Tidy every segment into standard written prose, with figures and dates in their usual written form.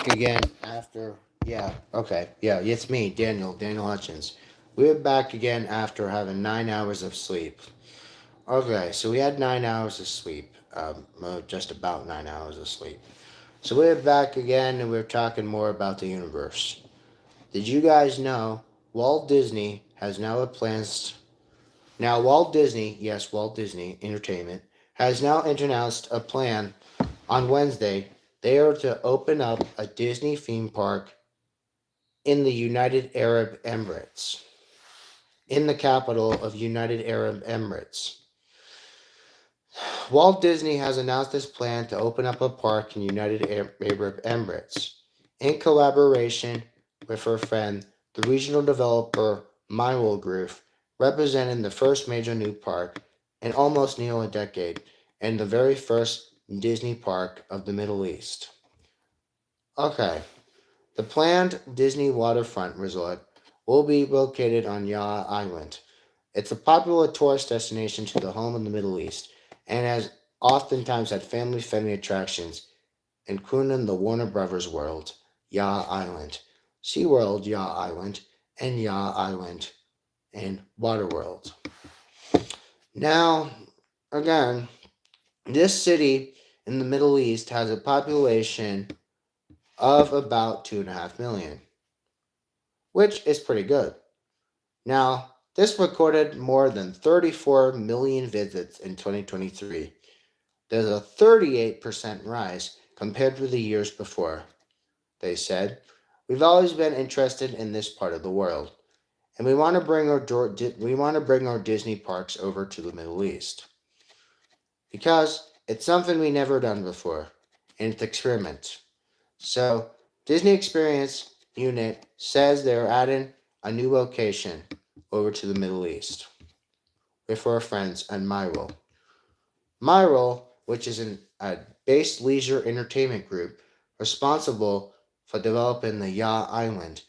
Again after it's me, Daniel Hutchins. We're back again after having 9 hours of sleep. Okay, so we had 9 hours of sleep, just about 9 hours of sleep. So we're back again and we're talking more about the universe. Did you guys know Walt Disney has now plans? Now Walt Disney Entertainment has now announced a plan on Wednesday. They are to open up a Disney theme park in the United Arab Emirates, in the capital of United Arab Emirates. Walt Disney has announced his plan to open up a park in United Arab Emirates in collaboration with her friend, the regional developer Mywell Group, representing the first major new park in almost nearly a decade and the very first Disney park of the Middle East. Okay, the planned Disney waterfront resort will be located on Yah Island. It's a popular tourist destination to the home of the Middle East and has oftentimes had family friendly attractions, including the Warner Brothers World, Yah Island, SeaWorld Yah Island, and Yah Island and Waterworld. Now, again, this city in the Middle East has a population of about 2.5 million, which is pretty good. Now, this recorded more than 34 million visits in 2023. There's a 38% rise compared to the years before. They said, "We've always been interested in this part of the world, and we want to bring our Disney parks over to the Middle East because it's something we never done before, and it's experiment." So, Disney Experience Unit says they're adding a new location over to the Middle East with our friends at Myrtle. Myrtle, which is a based leisure entertainment group responsible for developing the Yah Island,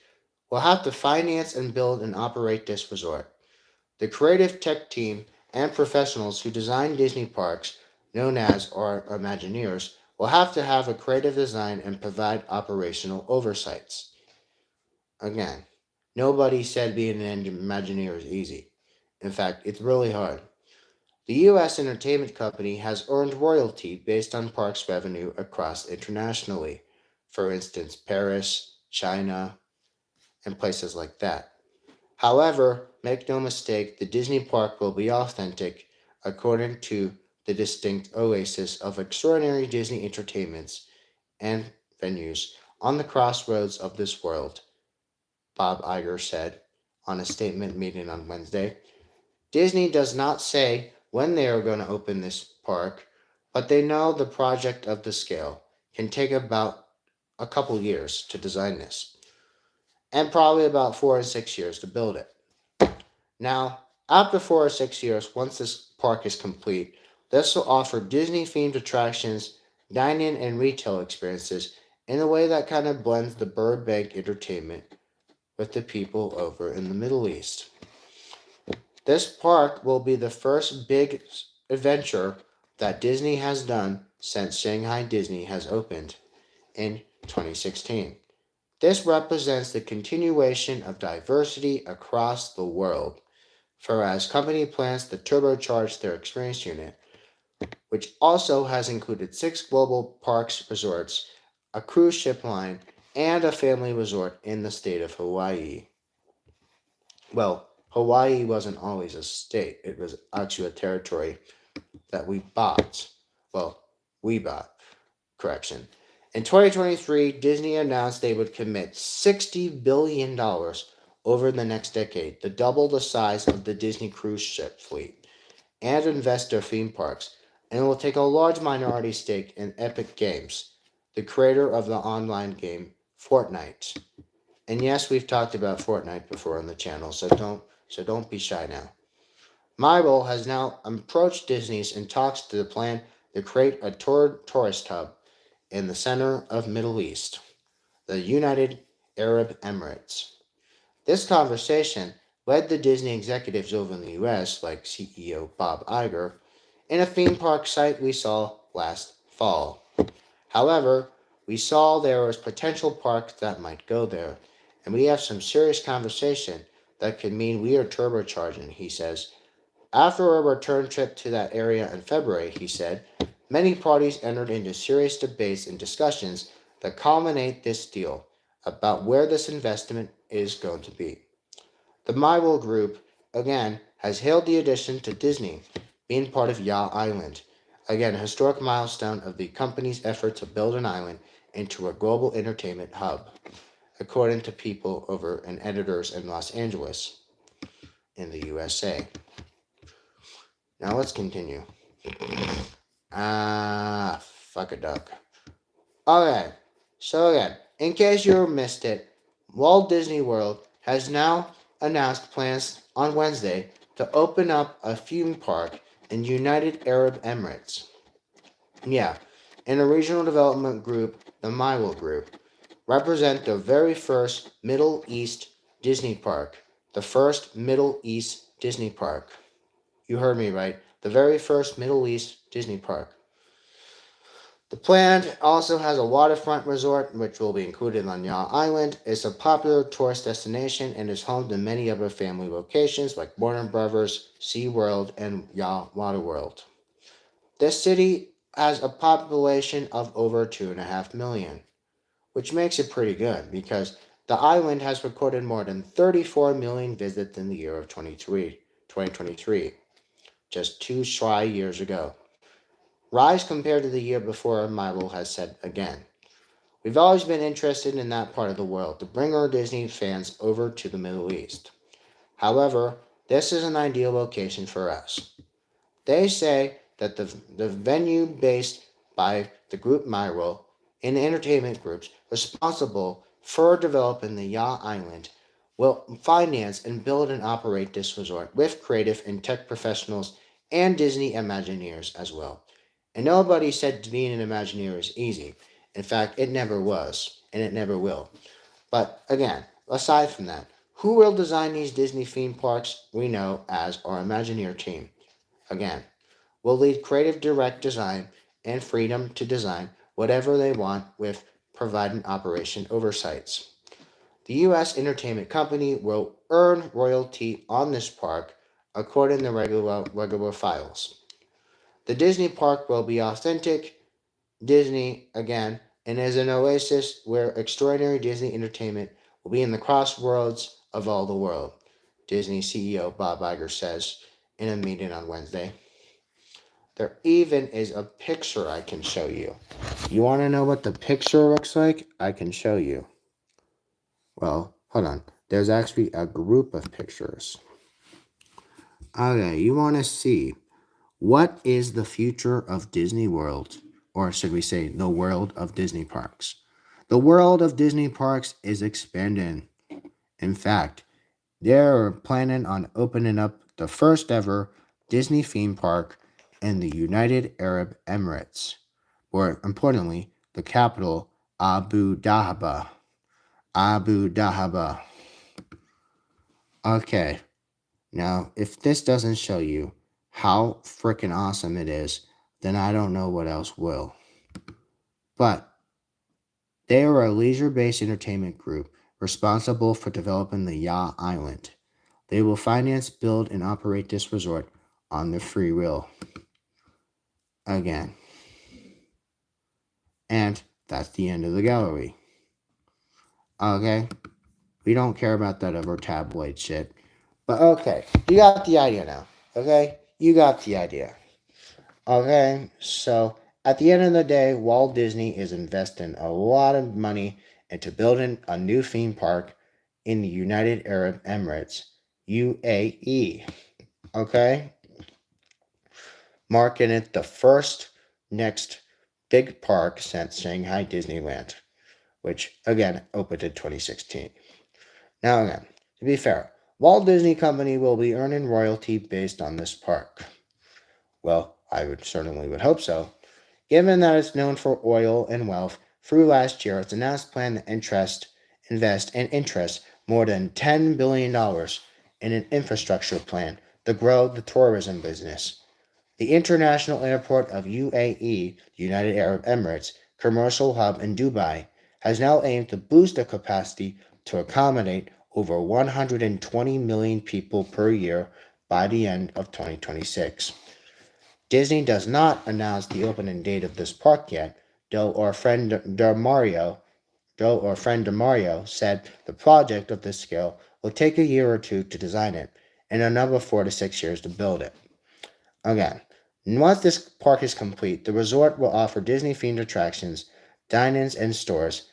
will have to finance and build and operate this resort. The creative tech team and professionals who design Disney parks, known as or Imagineers, will have to have a creative design and provide operational oversights. Again, nobody said being an Imagineer is easy. In fact, it's really hard. The U.S. entertainment company has earned royalty based on parks revenue across internationally, for instance, Paris, China, and places like that. However, make no mistake, the Disney park will be authentic according to the distinct oasis of extraordinary Disney entertainments and venues on the crossroads of this world, Bob Iger said on a statement meeting on Wednesday. Disney does not say when they are going to open this park, but they know the project of the scale can take about a couple years to design this, and probably about 4 or 6 years to build it. Now, after 4 or 6 years, once this park is complete, this will offer Disney themed attractions, dining, and retail experiences in a way that kind of blends the Burbank entertainment with the people over in the Middle East. This park will be the first big adventure that Disney has done since Shanghai Disney has opened in 2016. This represents the continuation of diversity across the world, for as company plans to turbocharge their experience unit, which also has included 6 global parks resorts, a cruise ship line, and a family resort in the state of Hawaii. Well, Hawaii wasn't always a state, it was actually a territory that we bought. Well, we bought, correction. In 2023, Disney announced they would commit $60 billion over the next decade to double the size of the Disney cruise ship fleet and invest their theme parks, and will take a large minority stake in Epic Games, the creator of the online game Fortnite. And yes, we've talked about Fortnite before on the channel, so don't be shy now. Marvel has now approached Disney's in talks to the plan to create a tourist hub in the center of Middle East, the United Arab Emirates. This conversation led the Disney executives over in the US, like CEO Bob Iger, in a theme park site we saw last fall. However, We saw there was potential parks that might go there, and we have some serious conversation that could mean we are turbocharging, he says. After a return trip to that area in February, he said, many parties entered into serious debates and discussions that culminate this deal about where this investment is going to be. The Mywell Group, again, has hailed the addition to Disney being part of Ya Island, again, a historic milestone of the company's effort to build an island into a global entertainment hub, according to people over and editors in Los Angeles, in the USA. Now let's continue. Fuck a duck. Okay, so again, in case you missed it, Walt Disney World has now announced plans on Wednesday to open up a theme park in United Arab Emirates. Yeah, in a regional development group, the Mywell Group, represent the very first Middle East Disney park. The first Middle East Disney park. You heard me right. The very first Middle East Disney park. The plan also has a waterfront resort, which will be included on Ya Island. It's a popular tourist destination and is home to many other family locations like Warner Brothers, SeaWorld, and Ya Waterworld. This city has a population of over 2.5 million, which makes it pretty good because the island has recorded more than 34 million visits in the year of 2023, just 2 shy years ago. Rise compared to the year before, Mybel has said again. We've always been interested in that part of the world to bring our Disney fans over to the Middle East. However, this is an ideal location for us. They say that the venue based by the group Myrtle and the entertainment groups responsible for developing the Ya Island will finance and build and operate this resort with creative and tech professionals and Disney Imagineers as well. And nobody said being an Imagineer is easy. In fact, it never was, and it never will. But again, aside from that, who will design these Disney theme parks we know as our Imagineer team? Again, will lead creative direct design and freedom to design whatever they want with providing operation oversights. The U.S. entertainment company will earn royalty on this park according to regular files. The Disney park will be authentic Disney again and is an oasis where extraordinary Disney entertainment will be in the crossroads of all the world, Disney CEO Bob Iger says in a meeting on Wednesday. There even is a picture I can show you. You want to know what the picture looks like? I can show you. Well, hold on. There's actually a group of pictures. Okay, you want to see what is the future of Disney World? Or should we say the world of Disney parks? The world of Disney parks is expanding. In fact, they're planning on opening up the first ever Disney theme park in the United Arab Emirates, or importantly, the capital, Abu Dhabi. Abu Dhabi. Okay, now if this doesn't show you how freaking awesome it is, then I don't know what else will. But they are a leisure-based entertainment group responsible for developing the Ya Island. They will finance, build, and operate this resort on their free will. Again. And that's the end of the gallery. Okay? We don't care about that other tabloid shit. But okay, you got the idea now. Okay? You got the idea. Okay? So, at the end of the day, Walt Disney is investing a lot of money into building a new theme park in the United Arab Emirates, UAE. Okay? Marking it the first next big park since Shanghai Disneyland, which again opened in 2016. Now again, to be fair, Walt Disney Company will be earning royalty based on this park. Well, I would hope so, given that it's known for oil and wealth. Through last year, its announced plan to invest and interest more than $10 billion in an infrastructure plan to grow the tourism business. The International Airport of UAE, United Arab Emirates, commercial hub in Dubai, has now aimed to boost the capacity to accommodate over 120 million people per year by the end of 2026. Disney does not announce the opening date of this park yet, though our friend Demario said the project of this scale will take a year or two to design it and another 4 to 6 years to build it. Again, once this park is complete, the resort will offer Disney-themed attractions, dine-ins, and stores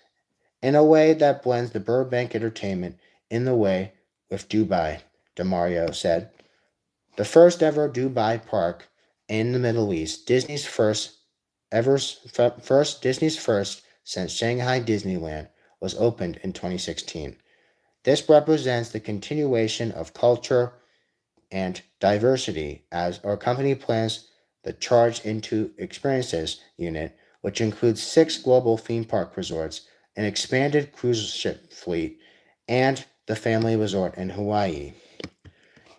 in a way that blends the Burbank entertainment in the way with Dubai, Demario said. The first ever Dubai park in the Middle East, Disney's first since Shanghai Disneyland, was opened in 2016. This represents the continuation of culture and diversity as our company plans the Charge into Experiences unit, which includes 6 global theme park resorts, an expanded cruise ship fleet, and the family resort in Hawaii.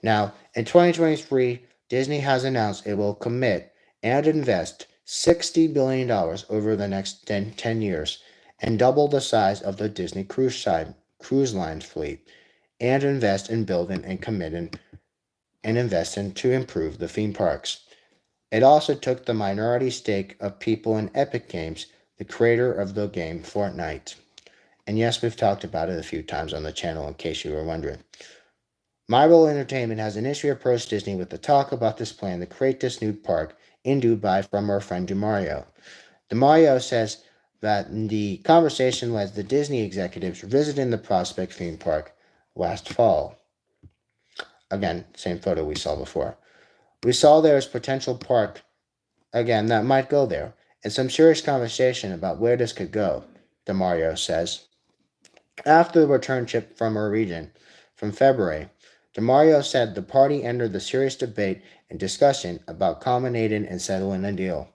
Now, in 2023, Disney has announced it will commit and invest $60 billion over the next 10 years and double the size of the Disney cruise line fleet and invest in building and committing and investing to improve the theme parks. It also took the minority stake of people in Epic Games, the creator of the game Fortnite. And yes, we've talked about it a few times on the channel in case you were wondering. Marvel Entertainment has initially approached Disney with the talk about this plan to create this new park in Dubai from our friend DeMario. DeMario says that the conversation led the Disney executives visiting the Prospect theme park last fall. Again, same photo we saw before. We saw there is potential park, again, that might go there, and some serious conversation about where this could go, DeMario says. After the return trip from our region from February, DeMario said the party entered the serious debate and discussion about culminating and settling a deal.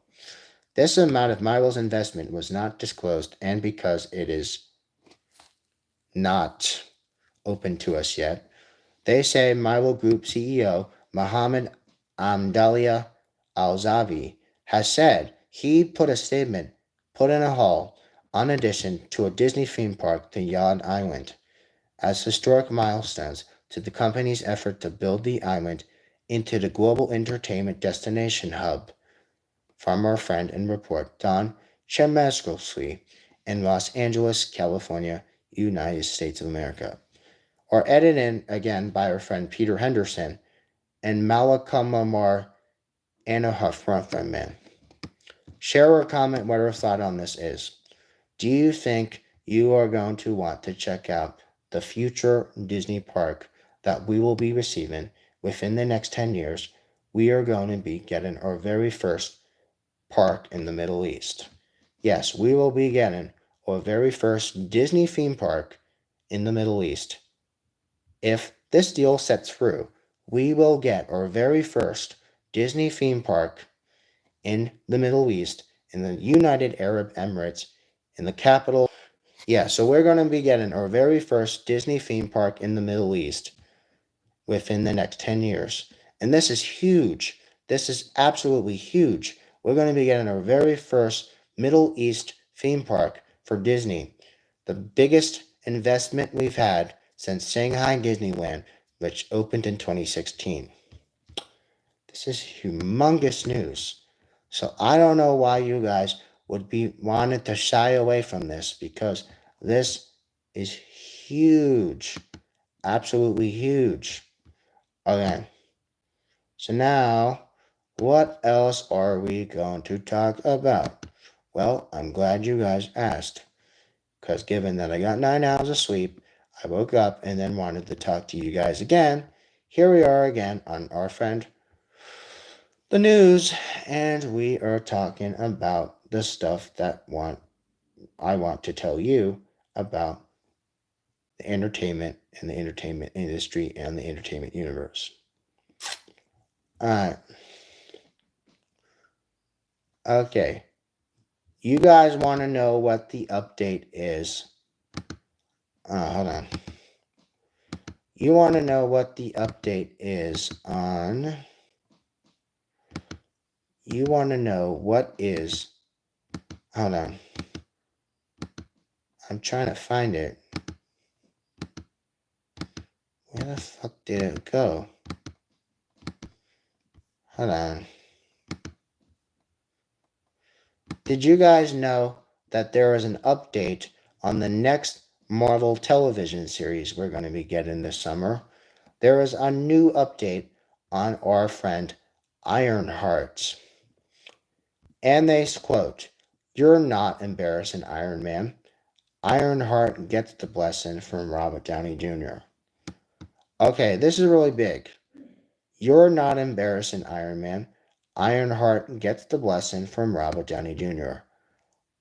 This amount of Marvel's investment was not disclosed, and because it is not open to us yet, they say Marvel Group CEO Mohammed Amdalia Al-Zavi has said he put in a hall on addition to a Disney theme park to Yacht Island as historic milestones to the company's effort to build the island into the global entertainment destination hub. From our friend and report Don Chemeskovsky in Los Angeles, California, United States of America. Or edited again by our friend Peter Henderson and Malakamamar Anahuff from Man. Share or comment what your thought on this is. Do you think you are going to want to check out the future Disney park that we will be receiving within the next 10 years? We are going to be getting our very first park in the Middle East. Yes, we will be getting our very first Disney theme park in the Middle East. If this deal sets through, we will get our very first Disney theme park in the Middle East, in the United Arab Emirates, in the capital. Yeah, so we're going to be getting our very first Disney theme park in the Middle East within the next 10 years. And this is huge. This is absolutely huge. We're going to be getting our very first Middle East theme park for Disney. The biggest investment we've had since Shanghai Disneyland, which opened in 2016. This is humongous news. So I don't know why you guys would be wanting to shy away from this, because this is huge. Absolutely huge. Okay. So now, what else are we going to talk about? Well, I'm glad you guys asked, because given that I got 9 hours of sleep, I woke up and then wanted to talk to you guys again. Here we are again on our friend the news, and we are talking about the stuff that I want to tell you about the entertainment and the entertainment industry and the entertainment universe. Alright. Okay. You guys want to know what the update is. Hold on. You want to know what the update is on... You want to know what is Hold on. I'm trying to find it. Where the fuck did it go? Hold on. Did you guys know that there is an update on the next Marvel television series we're going to be getting this summer? There is a new update on our friend Ironheart. And they quote, "You're not embarrassing Iron Man. Ironheart gets the blessing from Robert Downey Jr." Okay, this is really big. You're not embarrassing Iron Man. Ironheart gets the blessing from Robert Downey Jr.,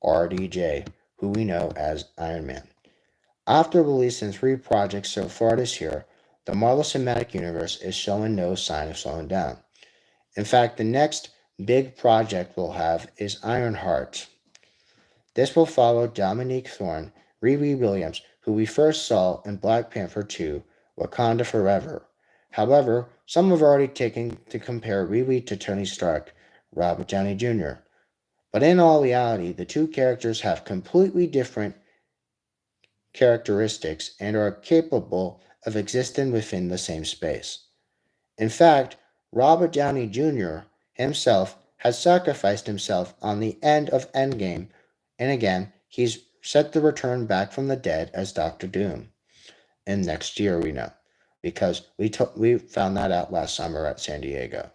RDJ, who we know as Iron Man. After releasing 3 projects so far this year, the Marvel Cinematic Universe is showing no sign of slowing down. In fact, the next big project we'll have is Ironheart. This will follow Dominique Thorne, Riri Williams, who we first saw in Black Panther 2, Wakanda Forever. However, some have already taken to compare Riri to Tony Stark, Robert Downey Jr. But in all reality, the two characters have completely different characteristics and are capable of existing within the same space. In fact, Robert Downey Jr. himself has sacrificed himself on the end of Endgame, and again, he's set to return back from the dead as Doctor Doom. And next year, we know, because we found that out last summer at San Diego.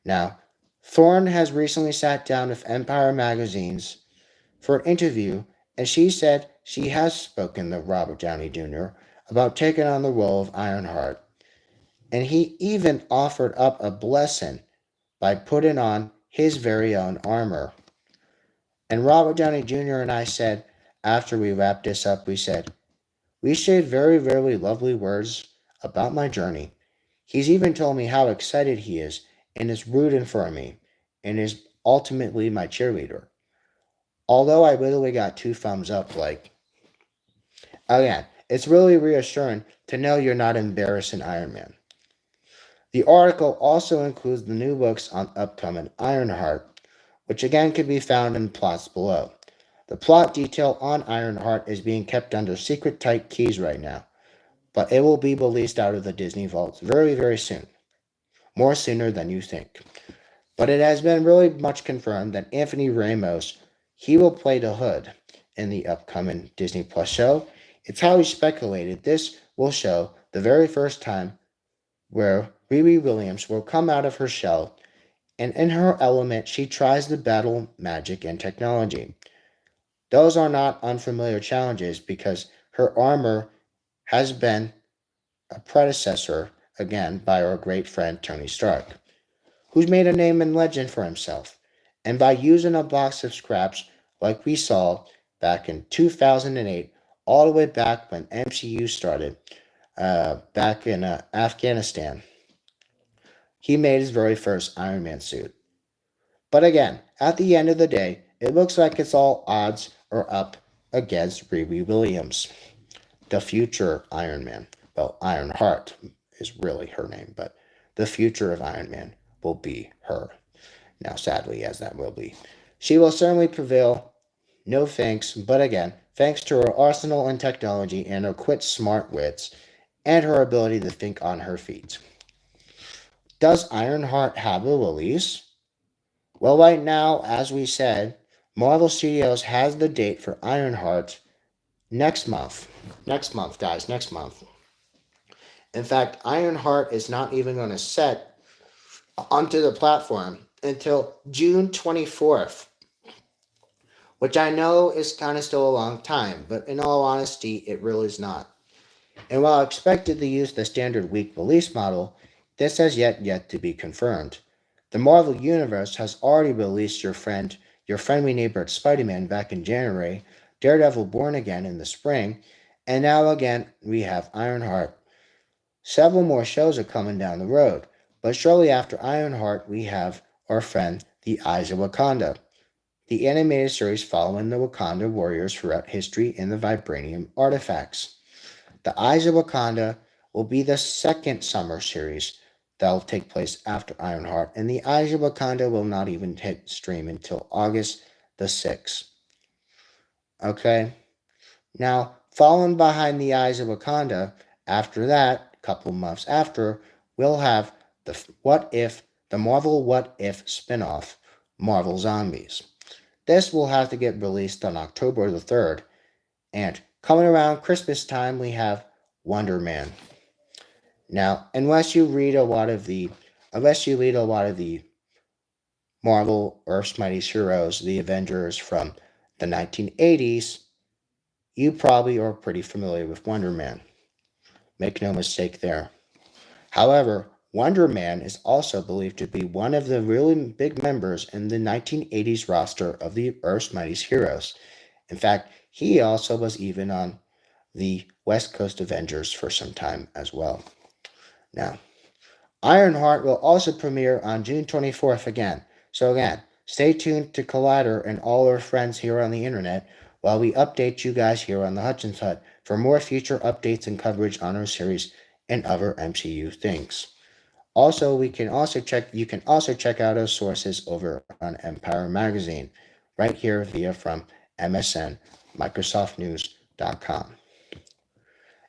Now, Thorne has recently sat down with Empire magazines for an interview, and she said she has spoken to Robert Downey Jr. about taking on the role of Ironheart, and he even offered up a blessing by putting on his very own armor. And Robert Downey Jr. and I said, after we wrapped this up, we said, we shared very, very lovely words about my journey. He's even told me how excited he is and is rooting for me and is ultimately my cheerleader. Although I literally got 2 thumbs up, like, again, it's really reassuring to know you're not embarrassing Iron Man. The article also includes the new books on upcoming Ironheart, which again can be found in plots below. The plot detail on Ironheart is being kept under secret tight keys right now, but it will be released out of the Disney vaults very, very soon. More sooner than you think. But it has been really much confirmed that Anthony Ramos, he will play the Hood in the upcoming Disney Plus show. It's highly speculated this will show the very first time where Riri Williams will come out of her shell, and in her element she tries to battle magic and technology. Those are not unfamiliar challenges because her armor has been a predecessor, again, by our great friend Tony Stark, who's made a name and legend for himself. And by using a box of scraps like we saw back in 2008, all the way back when MCU started, back in Afghanistan, he made his very first Iron Man suit. But again, at the end of the day, it looks like it's all odds are up against Riri Williams, the future Iron Man. Well, Ironheart is really her name, but the future of Iron Man will be her. Now, sadly, as that will be. She will certainly prevail. No thanks, but again, thanks to her arsenal and technology and her quick smart wits and her ability to think on her feet. Does Ironheart have a release? Well, right now, as we said, Marvel Studios has the date for Ironheart next month. Next month, guys, next month. In fact, Ironheart is not even going to set onto the platform until June 24th, which I know is kind of still a long time, but in all honesty, it really is not. And while expected to use the standard week release model, this has yet to be confirmed. The Marvel Universe has already released your friendly neighborhood Spider-Man back in January, Daredevil Born Again in the spring, and now again we have Ironheart. Several more shows are coming down the road, but shortly after Ironheart we have our friend The Eyes of Wakanda, the animated series following the Wakanda warriors throughout history in the vibranium artifacts. The Eyes of Wakanda will be the second summer series that will take place after Ironheart, and The Eyes of Wakanda will not even hit stream until August the 6th. Okay? Now, following behind the eyes of Wakanda, after that, a couple months after, we'll have the Marvel What If spin-off, Marvel Zombies. This will have to get released on October the 3rd, and coming around Christmas time, we have Wonder Man. Now, unless you read a lot of the Marvel Earth's Mightiest Heroes, the Avengers from the 1980s, you probably are pretty familiar with Wonder Man. Make no mistake there. However, Wonder Man is also believed to be one of the really big members in the 1980s roster of the Earth's Mightiest Heroes. In fact, he also was even on the West Coast Avengers for some time as well. Now, Ironheart will also premiere on June 24th again. So again, stay tuned to Collider and all our friends here on the internet while we update you guys here on the Hutchins Hut for more future updates and coverage on our series and other MCU things. Also, you can also check out our sources over on Empire Magazine, right here via from MSN, MicrosoftNews.com.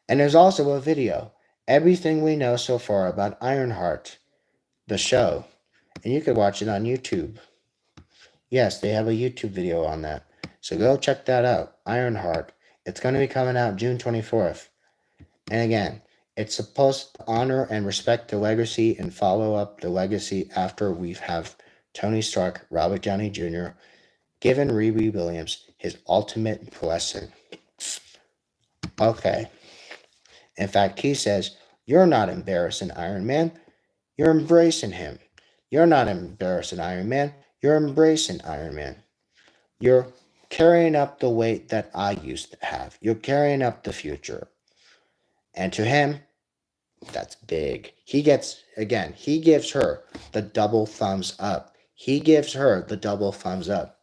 And there's also a video, everything we know so far about Ironheart, the show, and you can watch it on YouTube. Yes, they have a YouTube video on that. So go check that out, Ironheart. It's going to be coming out June 24th. And again, it's supposed to honor and respect the legacy and follow up the legacy after we have Tony Stark, Robert Downey Jr., given Riri Williams his ultimate blessing. Okay. In fact, he says, "You're not embarrassing Iron Man. You're embracing him. You're not embarrassing Iron Man. You're embracing Iron Man. You're carrying up the weight that I used to have. You're carrying up the future." And to him, that's big. He gives her the double thumbs up. He gives her the double thumbs up.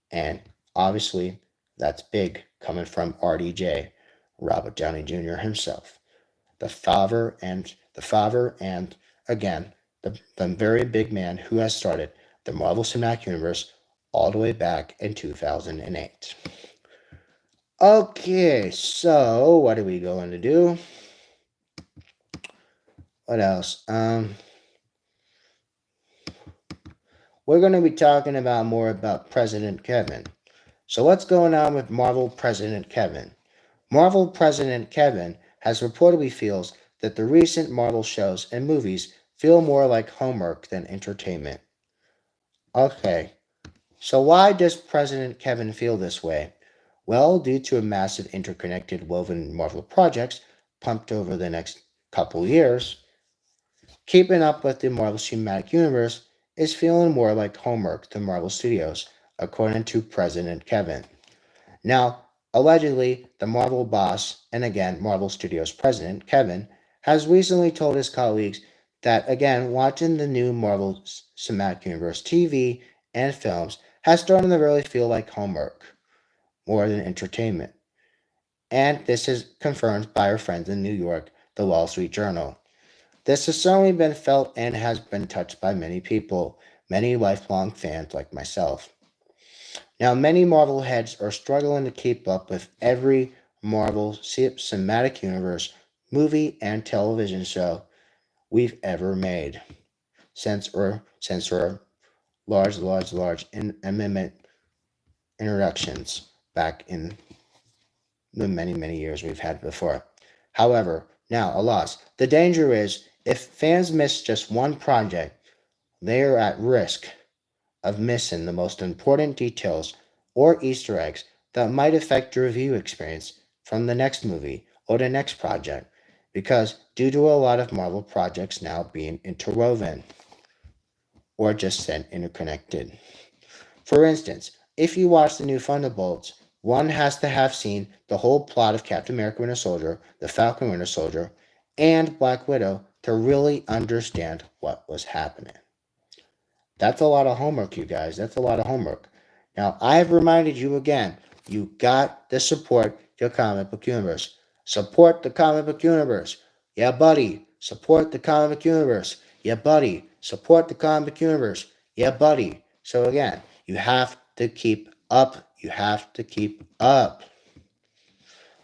And obviously, that's big coming from RDJ, Robert Downey Jr. himself. The father and again, the very big man who has started the Marvel Cinematic Universe all the way back in 2008. Okay, so what are we going to do? What else? We're going to be talking about more about President Kevin. So what's going on with Marvel President Kevin? Marvel President Kevin has reportedly feels that the recent Marvel shows and movies feel more like homework than entertainment. Okay, so why does President Kevin feel this way? Well, due to a massive interconnected woven Marvel projects pumped over the next couple years, keeping up with the Marvel Cinematic Universe is feeling more like homework to Marvel Studios, according to President Kevin. Now, allegedly, the Marvel boss, and again, Marvel Studios president, Kevin, has recently told his colleagues that, again, watching the new Marvel Cinematic Universe TV and films has started to really feel like homework more than entertainment. And this is confirmed by our friends in New York, the Wall Street Journal. This has certainly been felt and has been touched by many people, many lifelong fans like myself. Now, many Marvel heads are struggling to keep up with every Marvel Cinematic Universe movie and television show we've ever made since our large amendment introductions back in the many years we've had before. However, now, alas, the danger is if fans miss just one project, they are at risk of missing the most important details or Easter eggs that might affect your review experience from the next movie or the next project, because due to a lot of Marvel projects now being interwoven or just then interconnected. For instance, if you watch the new Thunderbolts, one has to have seen the whole plot of Captain America Winter Soldier, the Falcon Winter Soldier, and Black Widow to really understand what was happening. That's a lot of homework, you guys. That's a lot of homework. Now, I've reminded you again, you got to support your comic book universe. Support the comic book universe. Yeah, buddy. Support the comic book universe. Yeah, buddy. Support the comic book universe. Yeah, buddy. So again, you have to keep up You have to keep up.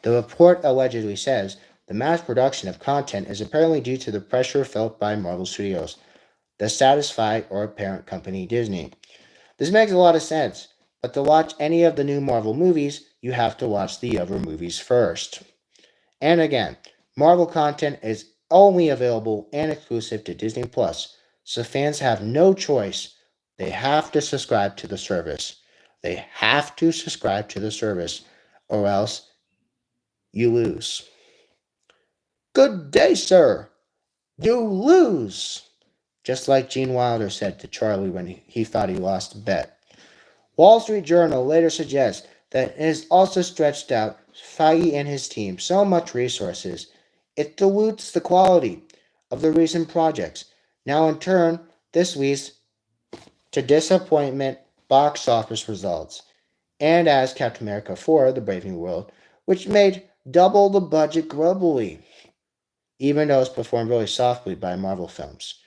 The report allegedly says the mass production of content is apparently due to the pressure felt by Marvel Studios to satisfy our parent company Disney. This makes a lot of sense, but to watch any of the new Marvel movies, you have to watch the other movies first. And again, Marvel content is only available and exclusive to Disney Plus, so fans have no choice. They have to subscribe to the service. They have to subscribe to the service, or else you lose. Good day, sir. You lose. Just like Gene Wilder said to Charlie when he thought he lost a bet. Wall Street Journal later suggests that it has also stretched out Feige and his team so much resources, it dilutes the quality of the recent projects. Now, in turn, this leads to disappointment box office results, and as Captain America 4, The Brave New World, which made double the budget globally, even though it's performed really softly by Marvel films.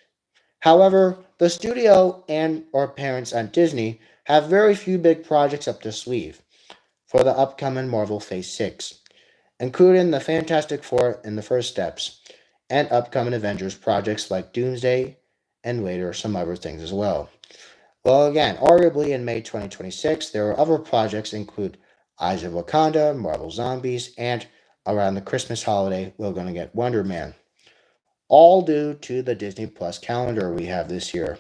However, the studio and or parents at Disney have very few big projects up their sleeve for the upcoming Marvel Phase 6, including the Fantastic Four and the First Steps, and upcoming Avengers projects like Doomsday, and later some other things as well. Well, again, arguably in May 2026, there are other projects include Eyes of Wakanda, Marvel Zombies, and around the Christmas holiday, we're going to get Wonder Man. All due to the Disney Plus calendar we have this year.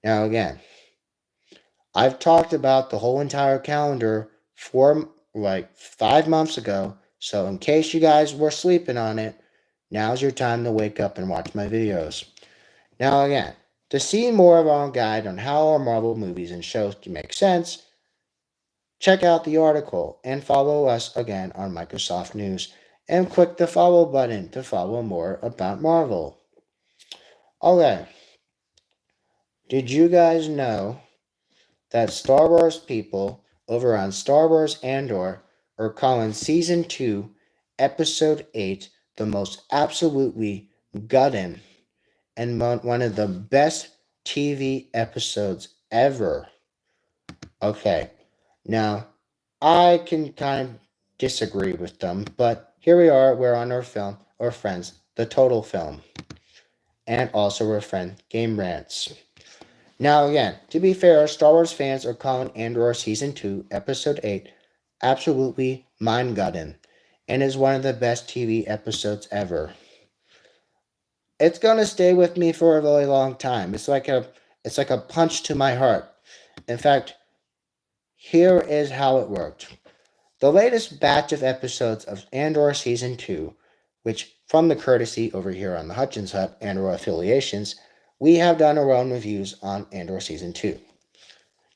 Now, again, I've talked about the whole entire calendar for like 5 months ago, so in case you guys were sleeping on it, now's your time to wake up and watch my videos. Now, again, to see more of our guide on how our Marvel movies and shows can make sense, check out the article and follow us again on Microsoft News and click the follow button to follow more about Marvel. Okay, did you guys know that Star Wars people over on Star Wars Andor are calling Season 2, Episode 8 the most absolutely gutting and one of the best TV episodes ever? Okay, now I can kind of disagree with them, but here we are, we're on our film, our friends, the Total Film, and also our friend Game Rants. Now again, to be fair, Star Wars fans are calling Andor Season 2, Episode 8 absolutely mind-gutting, and is one of the best TV episodes ever. It's gonna stay with me for a really long time. It's like a punch to my heart. In fact, here is how it worked. The latest batch of episodes of Andor Season 2, which from the courtesy over here on the Hutchins Hut and our affiliations, we have done our own reviews on Andor Season 2.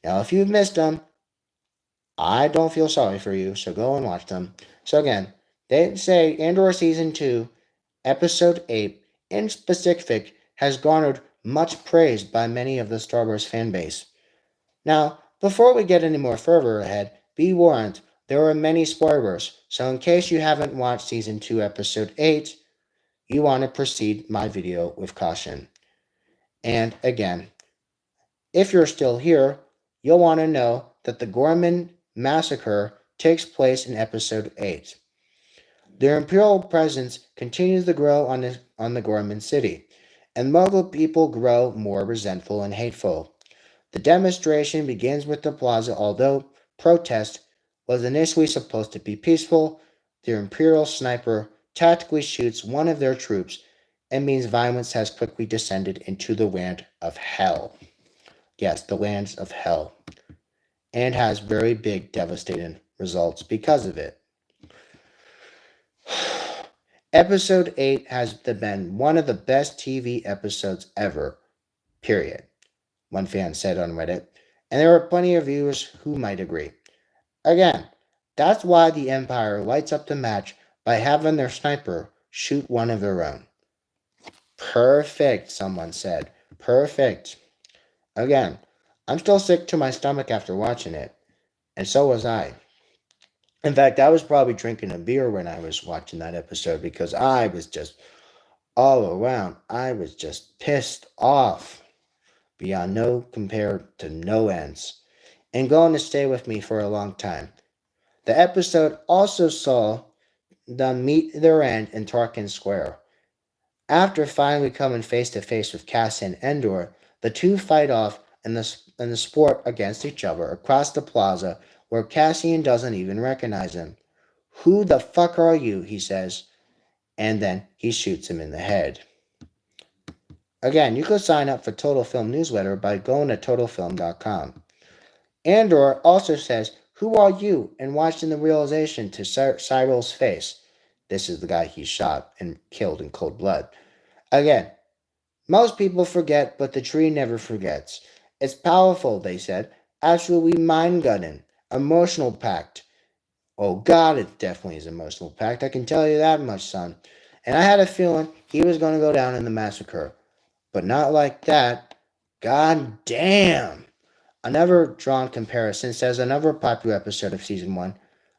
Now, if you've missed them, I don't feel sorry for you, so go and watch them. So again, they say Andor Season 2, Episode 8, in specific, has garnered much praise by many of the Star Wars fan base. Now, before we get any more further ahead, be warned, there are many spoilers, so in case you haven't watched Season 2, Episode 8, you want to proceed my video with caution. And again, if you're still here, you'll want to know that the Gorman massacre takes place in Episode 8. Their imperial presence continues to grow on the Gorman city, and Muggle people grow more resentful and hateful. The demonstration begins with the plaza, although protest was initially supposed to be peaceful. Their imperial sniper tactically shoots one of their troops, and means violence has quickly descended into the land of hell. Yes, the lands of hell. And has very big, devastating results because of it. Episode 8 has been one of the best TV episodes ever, period, one fan said on Reddit, and there are plenty of viewers who might agree. Again, that's why the Empire lights up the match by having their sniper shoot one of their own. Perfect, someone said. Perfect. Again, I'm still sick to my stomach after watching it, and so was I. In fact, I was probably drinking a beer when I was watching that episode because I was just all around. I was just pissed off beyond no compared to no ends. and going to stay with me for a long time. The episode also saw them meet their end in Tarkin Square. After finally coming face to face with Cassian and Endor, the two fight off in the sport against each other across the plaza where Cassian doesn't even recognize him. Who the fuck are you? He says, and then he shoots him in the head. Again, you can sign up for Total Film newsletter by going to totalfilm.com. Andor also says, "Who are you?" and watching the realization to Cyril's face. This is the guy he shot and killed in cold blood. Again, most people forget, but the tree never forgets. It's powerful, they said. Absolutely mind-gutting. Emotional packed. Oh God, it definitely is emotional packed. I can tell you that much, son. And I had a feeling he was going to go down in the massacre. But not like that. God damn. Another drawn comparison says another popular episode of season 1.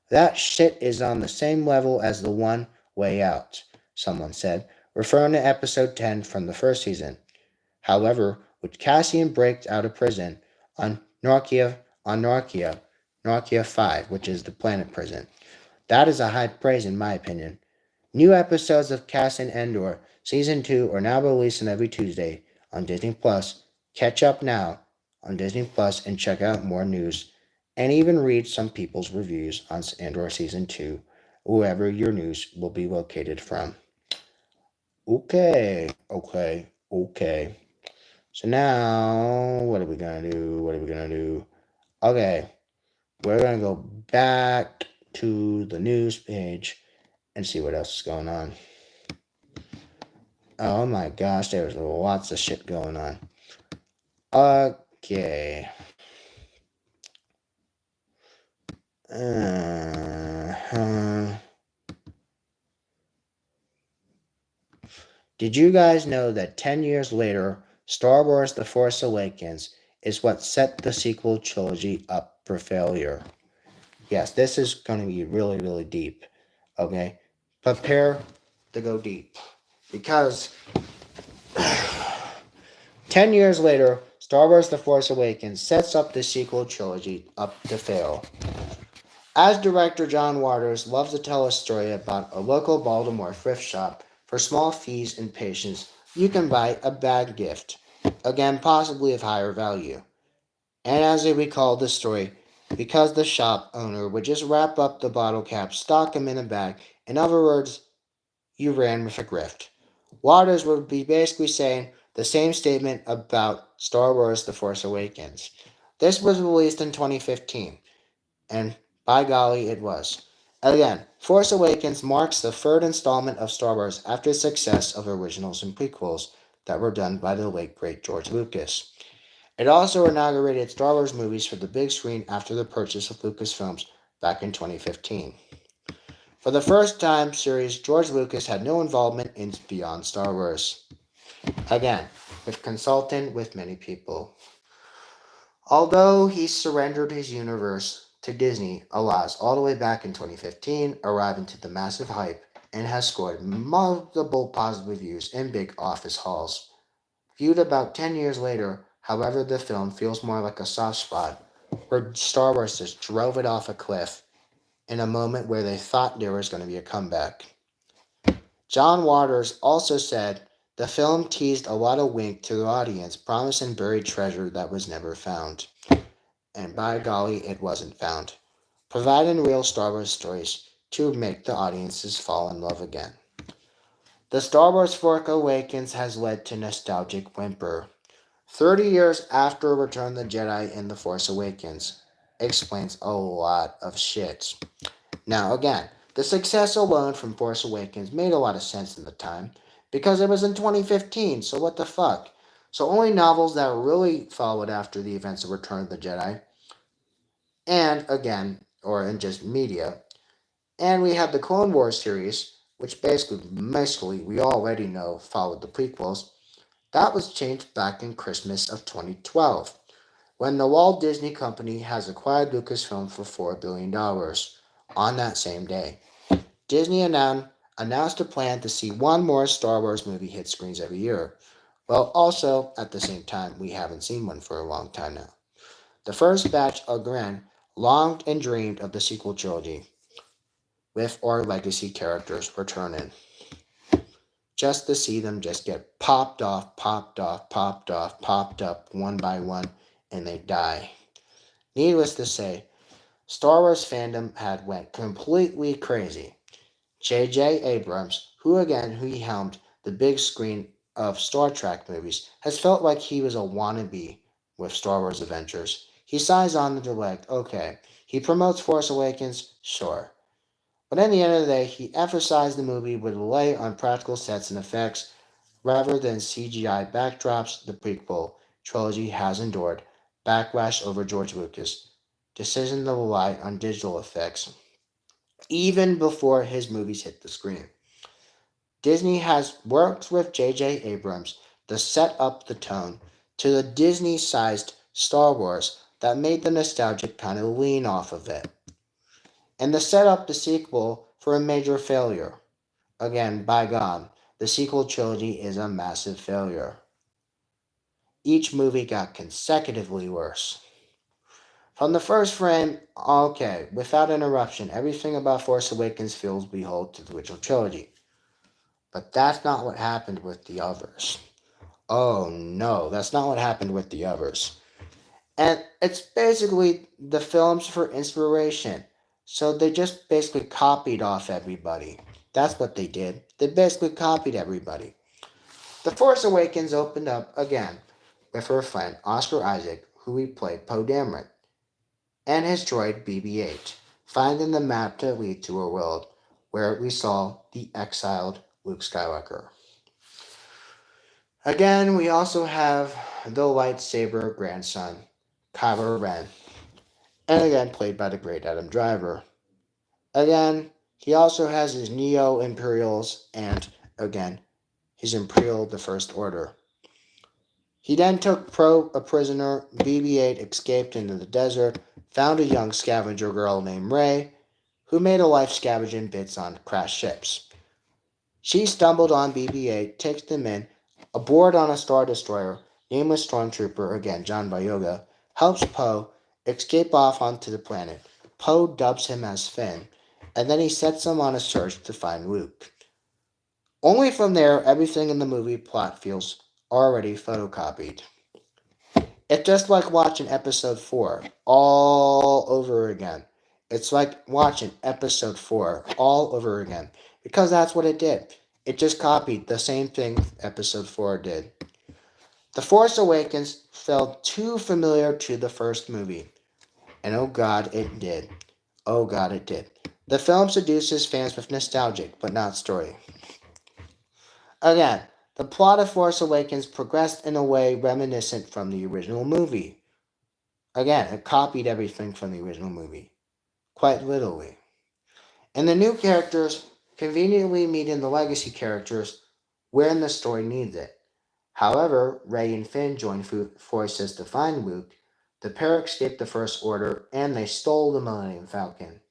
That shit is on the same level as the one Way Out, someone said, referring to episode 10 from the first season. However, with Cassian breaks out of prison on Narkia 5, which is the planet prison. That is a high praise in my opinion. New episodes of Cassian Endor Season 2 are now releasing every Tuesday on Disney Plus. Catch up now on Disney Plus and check out more news and even read some people's reviews on Endor Season 2, wherever your news will be located from. Okay. So now, what are we gonna do? Okay, we're gonna go back to the news page and see what else is going on. Oh my gosh, there's lots of shit going on. Okay. Did you guys know that 10 years later, Star Wars The Force Awakens is what set the sequel trilogy up for failure? Yes, this is going to be really, really deep. Okay? Prepare to go deep. Because 10 years later, Star Wars The Force Awakens sets up the sequel trilogy up to fail. As director John Waters loves to tell a story about a local Baltimore thrift shop, for small fees and patience, you can buy a bag gift, again possibly of higher value. And as they recall the story, because the shop owner would just wrap up the bottle cap, stock them in a bag, in other words, you ran with a grift. Waters would be basically saying the same statement about Star Wars The Force Awakens. This was released in 2015, and by golly, it was. Again, Force Awakens marks the third installment of Star Wars after the success of originals and prequels that were done by the late great George Lucas. It also inaugurated Star Wars movies for the big screen after the purchase of Lucasfilms back in 2015. For the first time series, George Lucas had no involvement in Beyond Star Wars. Again, with consulting with many people. Although he surrendered his universe to Disney, alas, all the way back in 2015, arriving to the massive hype and has scored multiple positive reviews in big office halls. Viewed about 10 years later, however, the film feels more like a soft spot, where Star Wars just drove it off a cliff in a moment where they thought there was going to be a comeback. John Waters also said the film teased a lot of wink to the audience, promising buried treasure that was never found. And by golly, it wasn't found. Providing real Star Wars stories to make the audiences fall in love again. The Star Wars Force Awakens has led to nostalgic whimper. 30 years after Return of the Jedi and The Force Awakens explains a lot of shit. Now again, the success alone from Force Awakens made a lot of sense in the time because it was in 2015, so what the fuck? So only novels that really followed after the events of Return of the Jedi, and again, or in just media, and we had the Clone Wars series, which basically we already know followed the prequels. That was changed back in Christmas of 2012, when the Walt Disney Company has acquired Lucasfilm for $4 billion on that same day. Disney announced a plan to see one more Star Wars movie hit screens every year. Well, also, at the same time, we haven't seen one for a long time now. The first batch again longed and dreamed of the sequel trilogy, with our legacy characters returning, just to see them just get popped off, popped off, popped off, popped up one by one, and they die. Needless to say, Star Wars fandom had went completely crazy. J.J. Abrams, who he helmed the big screen of Star Trek movies, has felt like he was a wannabe with Star Wars Adventures. He signs on to direct, okay. He promotes Force Awakens, sure. But in the end of the day, he emphasized the movie would rely on practical sets and effects rather than CGI backdrops. The prequel trilogy has endured backlash over George Lucas' decision to rely on digital effects even before his movies hit the screen. Disney has worked with J.J. Abrams to set up the tone to the Disney-sized Star Wars that made the nostalgic kind of lean off of it, and to set up the sequel for a major failure. Again, by God, the sequel trilogy is a massive failure. Each movie got consecutively worse. From the first frame, okay, without interruption, everything about Force Awakens feels behold to the original trilogy. But that's not what happened with the others. Oh no, that's not what happened with the others. And it's basically the films for inspiration. So they just basically copied off everybody. That's what they did. They basically copied everybody. The Force Awakens opened up again with her friend Oscar Isaac, who played Poe Dameron, and his droid BB-8, finding the map to lead to a world where we saw the exiled Luke Skywalker. Again, we also have the lightsaber grandson, Kylo Ren, and again played by the great Adam Driver. Again, he also has his Neo Imperials and again his Imperial the First Order. He then took Pro a prisoner. BB-8 escaped into the desert, found a young scavenger girl named Rey, who made a life scavenging bits on crashed ships. She stumbled on BB-8, takes them in, aboard on a Star Destroyer, nameless Stormtrooper, again John Boyega, helps Poe escape off onto the planet. Poe dubs him as Finn, and then he sets him on a search to find Luke. Only from there, everything in the movie plot feels already photocopied. It's just like watching episode 4 all over again. It's like watching episode 4 all over again. Because that's what it did. It just copied the same thing episode 4 did. The Force Awakens felt too familiar to the first movie. And oh god, it did. Oh god, it did. The film seduces fans with nostalgic, but not story. Again, the plot of Force Awakens progressed in a way reminiscent from the original movie. Again, it copied everything from the original movie. Quite literally. And the new characters conveniently meet in the legacy characters when the story needs it. However, Rey and Finn join forces to find Luke. The pair escaped the First Order and they stole the Millennium Falcon,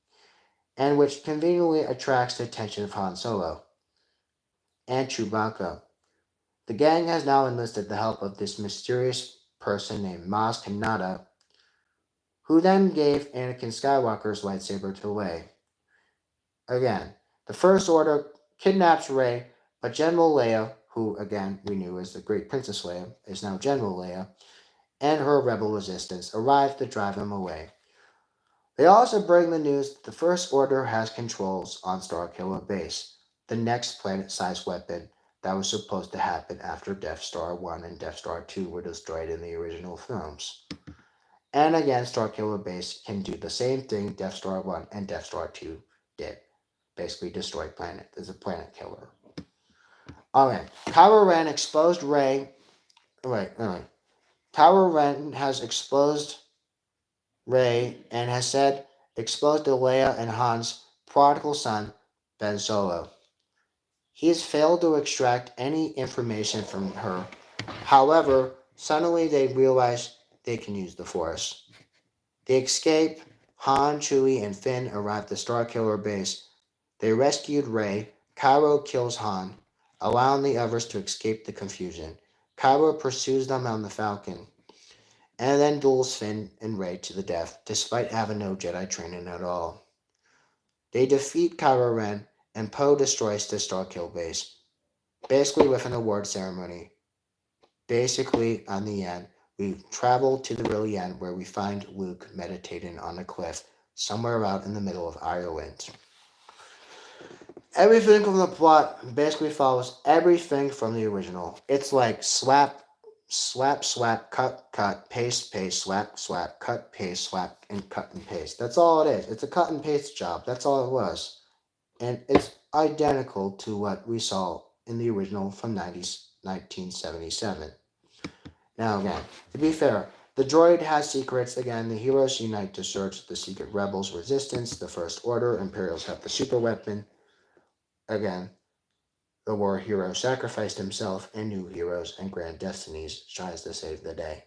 and which conveniently attracts the attention of Han Solo and Chewbacca. The gang has now enlisted the help of this mysterious person named Maz Kanata, who then gave Anakin Skywalker's lightsaber to Rey. Again, the First Order kidnaps Rey, but General Leia, who again we knew as the Great Princess Leia, is now General Leia, and her rebel resistance arrive to drive him away. They also bring the news that the First Order has controls on Starkiller Base, the next planet-sized weapon that was supposed to happen after Death Star 1 and Death Star 2 were destroyed in the original films. And again, Starkiller Base can do the same thing Death Star 1 and Death Star 2 did. Basically destroy planet. It's a planet killer. Alright. Kylo Ren exposed Rey. Alright. Kylo Ren has exposed Rey and has said exposed to Leia and Han's prodigal son, Ben Solo. He has failed to extract any information from her. However, suddenly they realize they can use the Force. They escape. Han, Chewie, and Finn arrive at the Starkiller Base. They rescued Rey. Kylo kills Han, allowing the others to escape the confusion. Kylo pursues them on the Falcon. and then duels Finn and Rey to the death, despite having no Jedi training at all. They defeat Kylo Ren, and Poe destroys the Starkill base, basically with an award ceremony. Basically, on the end, we travel to the really end where we find Luke meditating on a cliff somewhere out in the middle of Ireland. Everything from the plot basically follows everything from the original. It's like slap, slap, slap, cut, paste, paste, slap, slap, cut, paste, slap, and cut and paste. That's all it is. It's a cut and paste job. That's all it was. And it's identical to what we saw in the original from 1977. Now again, to be fair, the droid has secrets. Again, the heroes unite to search the secret rebels, resistance, the First Order, Imperials have the super weapon. Again, the war hero sacrificed himself, and new heroes and grand destinies tries to save the day.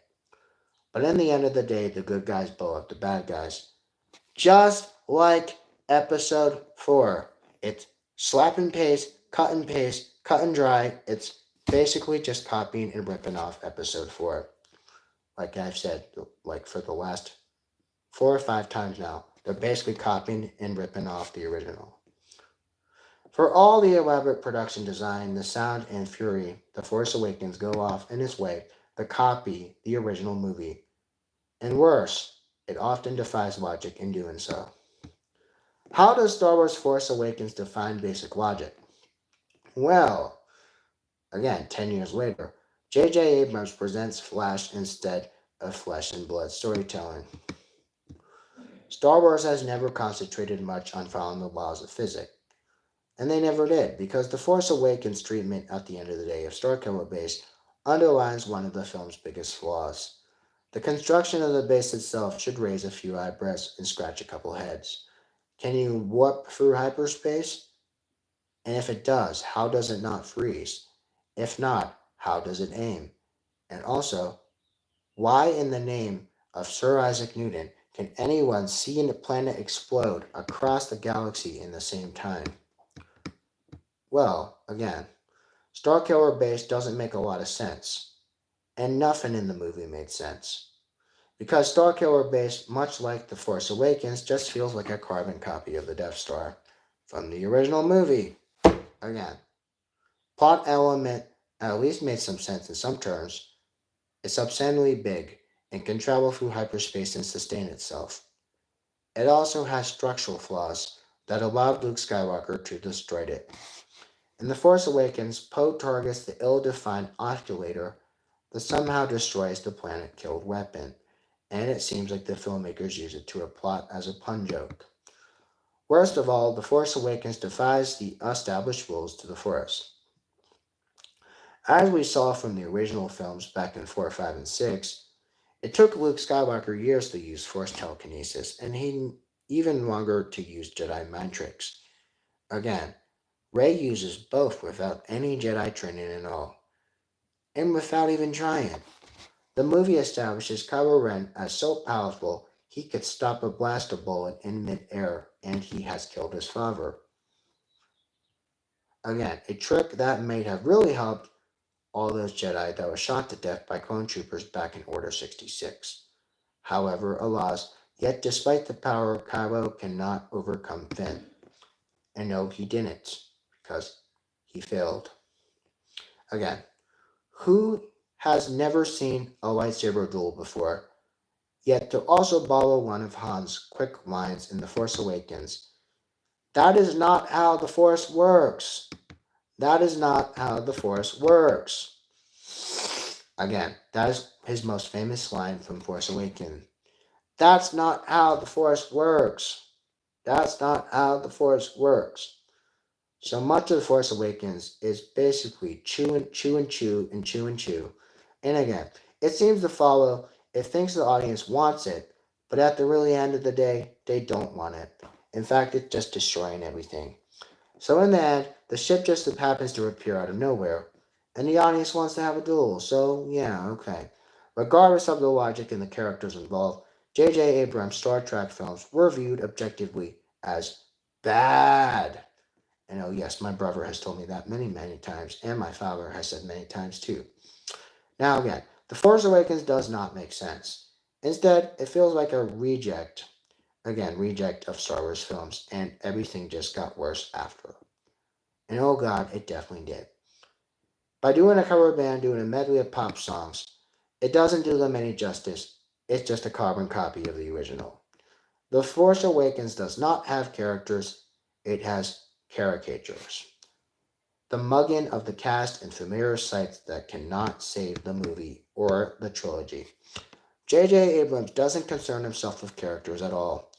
But in the end of the day, the good guys blow up the bad guys. Just like episode 4. It's slap and paste, cut and paste, cut and dry. It's basically just copying and ripping off episode 4. Like I've said, like for the last 4 or 5 times now, they're basically copying and ripping off the original. For all the elaborate production design, the sound, and fury, The Force Awakens go off in its way to copy the original movie. And worse, it often defies logic in doing so. How does Star Wars Force Awakens define basic logic? Well, again, 10 years later, J.J. Abrams presents Flash instead of flesh and blood storytelling. Star Wars has never concentrated much on following the laws of physics. And they never did, because The Force Awakens treatment at the end of the day of Starkiller Base underlines one of the film's biggest flaws. The construction of the base itself should raise a few eyebrows and scratch a couple heads. Can you warp through hyperspace? And if it does, how does it not freeze? If not, how does it aim? And also, why in the name of Sir Isaac Newton can anyone see a planet explode across the galaxy in the same time? Well, again, Starkiller Base doesn't make a lot of sense. And nothing in the movie made sense. Because Starkiller Base, much like The Force Awakens, just feels like a carbon copy of the Death Star from the original movie. Again, plot element at least made some sense in some terms. It's substantially big and can travel through hyperspace and sustain itself. It also has structural flaws that allowed Luke Skywalker to destroy it. In The Force Awakens, Poe targets the ill-defined oscillator that somehow destroys the planet-killed weapon, and it seems like the filmmakers use it to a plot as a pun joke. Worst of all, The Force Awakens defies the established rules to the Force. As we saw from the original films back in 4, 5, and 6, it took Luke Skywalker years to use Force telekinesis, and even longer to use Jedi mind tricks. Again, Rey uses both without any Jedi training at all, and without even trying. The movie establishes Kylo Ren as so powerful he could stop a blaster bullet in mid-air, and he has killed his father. Again, a trick that may have really helped all those Jedi that were shot to death by clone troopers back in Order 66. However, alas, yet despite the power, Kylo cannot overcome Finn. And no, he didn't, because he failed. Again, who has never seen a lightsaber duel before? Yet to also borrow one of Han's quick lines in The Force Awakens, that is not how the Force works. That is not how the Force works. Again, that is his most famous line from Force Awakens. That's not how the Force works. That's not how the Force works. So much of The Force Awakens is basically chew and chew and chew and chew and chew. And again, it seems to follow, it thinks the audience wants it, but at the really end of the day, they don't want it. In fact, it's just destroying everything. So in the end, the ship just happens to appear out of nowhere, and the audience wants to have a duel. So yeah, okay. Regardless of the logic and the characters involved, J.J. Abrams' Star Trek films were viewed objectively as bad. And oh yes, my brother has told me that many, many times, and my father has said many times too. Now again, The Force Awakens does not make sense. Instead, it feels like a reject of Star Wars films, and everything just got worse after. And oh god, it definitely did. By doing a cover band doing a medley of pop songs, it doesn't do them any justice. It's just a carbon copy of the original. The Force Awakens does not have characters, it has caricatures. The mugging of the cast and familiar sights that cannot save the movie or the trilogy. J.J. Abrams doesn't concern himself with characters at all.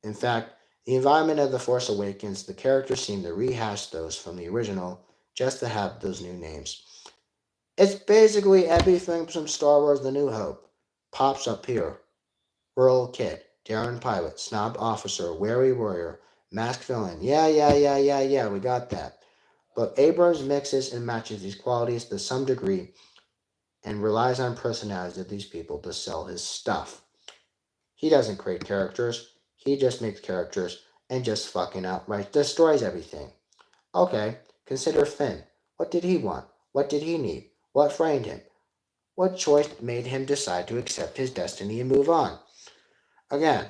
In fact, the environment of The Force Awakens, the characters seem to rehash those from the original just to have those new names. It's basically everything from Star Wars The New Hope pops up here. Rural Kid, Darren Pilot, Snob Officer, Wary Warrior, Masked Villain. Yeah, we got that. But Abrams mixes and matches these qualities to some degree and relies on personalities of these people to sell his stuff. He doesn't create characters, he just makes characters and just fucking outright destroys everything. Okay, consider Finn. What did he want? What did he need? What framed him? What choice made him decide to accept his destiny and move on? Again,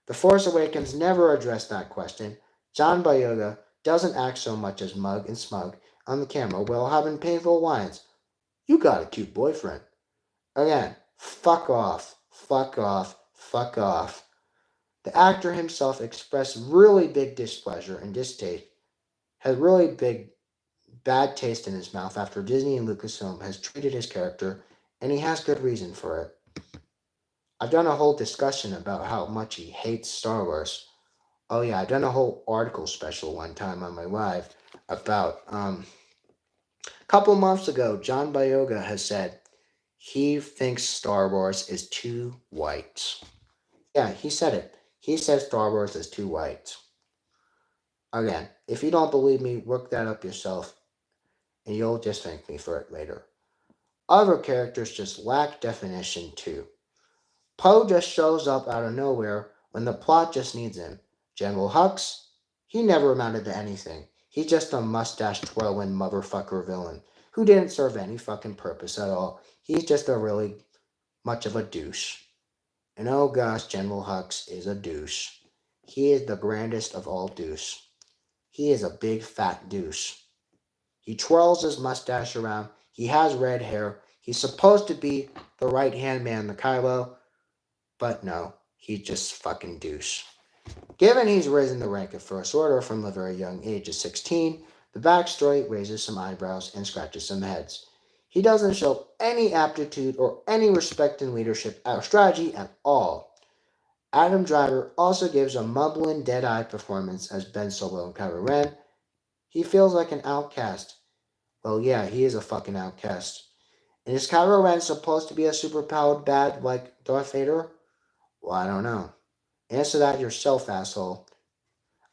The Force Awakens never addressed that question. John Boyega doesn't act so much as mug and smug on the camera while having painful lines. You got a cute boyfriend. Again, fuck off, fuck off, fuck off. The actor himself expressed really big displeasure and distaste, had really big bad taste in his mouth after Disney and Lucasfilm has treated his character, and he has good reason for it. I've done a whole discussion about how much he hates Star Wars. Oh yeah, I've done a whole article special one time on my live about a couple months ago. John Boyega has said he thinks Star Wars is too white. Yeah, he said it. He said Star Wars is too white. Again, if you don't believe me, look that up yourself, and you'll just thank me for it later. Other characters just lack definition too. Poe just shows up out of nowhere when the plot just needs him. General Hux, he never amounted to anything. He's just a mustache twirling motherfucker villain who didn't serve any fucking purpose at all. He's just a really much of a douche. And oh gosh, General Hux is a douche. He is the grandest of all douche. He is a big fat douche. He twirls his mustache around. He has red hair. He's supposed to be the right-hand man to Kylo, but no, he's just fucking douche. Given he's risen the rank of First Order from the very young age of 16, the backstory raises some eyebrows and scratches some heads. He doesn't show any aptitude or any respect in leadership or strategy at all. Adam Driver also gives a mumbling, dead-eyed performance as Ben Solo and Kylo Ren. He feels like an outcast. Well, yeah, he is a fucking outcast. And is Kylo Ren supposed to be a superpowered bad like Darth Vader? Well, I don't know. Answer that yourself, asshole.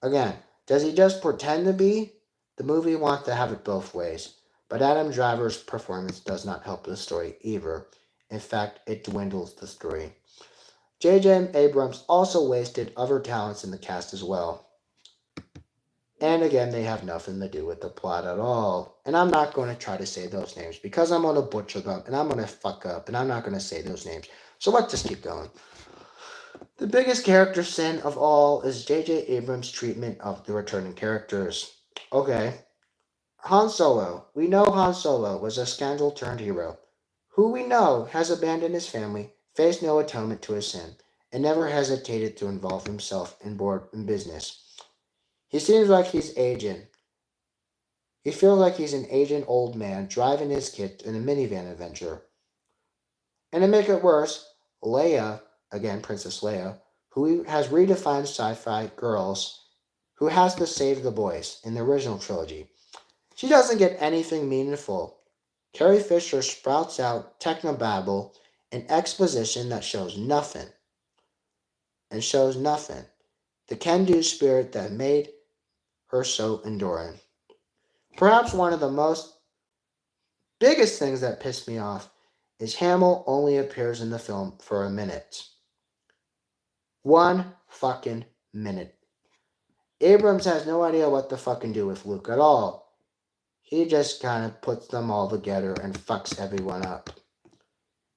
Again, does he just pretend to be? The movie wants to have it both ways, but Adam Driver's performance does not help the story either. In fact, it dwindles the story. J.J. Abrams also wasted other talents in the cast as well. And again, they have nothing to do with the plot at all. And I'm not going to try to say those names because I'm going to butcher them and I'm going to fuck up and I'm not going to say those names. So let's just keep going. The biggest character sin of all is J.J. Abrams' treatment of the returning characters. Okay. Han Solo. We know Han Solo was a scoundrel turned hero, who we know has abandoned his family, faced no atonement to his sin, and never hesitated to involve himself in business. He seems like he's aging. He feels like he's an aging old man driving his kid in a minivan adventure. And to make it worse, Leia, again Princess Leia, who has redefined sci-fi girls, who has to save the boys in the original trilogy. She doesn't get anything meaningful. Carrie Fisher sprouts out technobabble and exposition that shows nothing. And shows nothing. The can-do spirit that made her so enduring. Perhaps one of the most biggest things that pissed me off is Hamill only appears in the film for a minute. 1 fucking minute. Abrams has no idea what to fucking do with Luke at all. He just kind of puts them all together and fucks everyone up.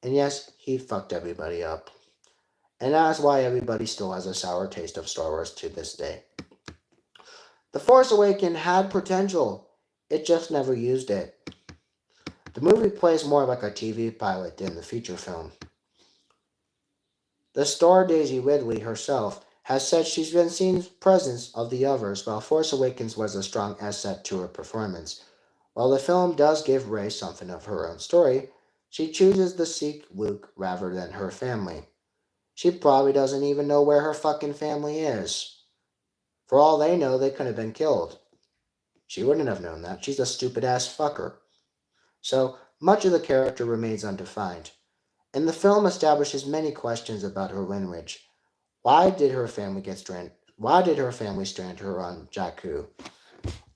And yes, he fucked everybody up. And that's why everybody still has a sour taste of Star Wars to this day. The Force Awakens had potential, it just never used it. The movie plays more like a TV pilot than the feature film. The star Daisy Ridley herself has said she's been seeing presence of the others, while Force Awakens was a strong asset to her performance. While the film does give Rey something of her own story, she chooses to seek Luke rather than her family. She probably doesn't even know where her fucking family is. For all they know, they could have been killed. She wouldn't have known that. She's a stupid ass fucker. So, much of the character remains undefined. And the film establishes many questions about her lineage. Why did her family get stranded? Why did her family strand her on Jakku?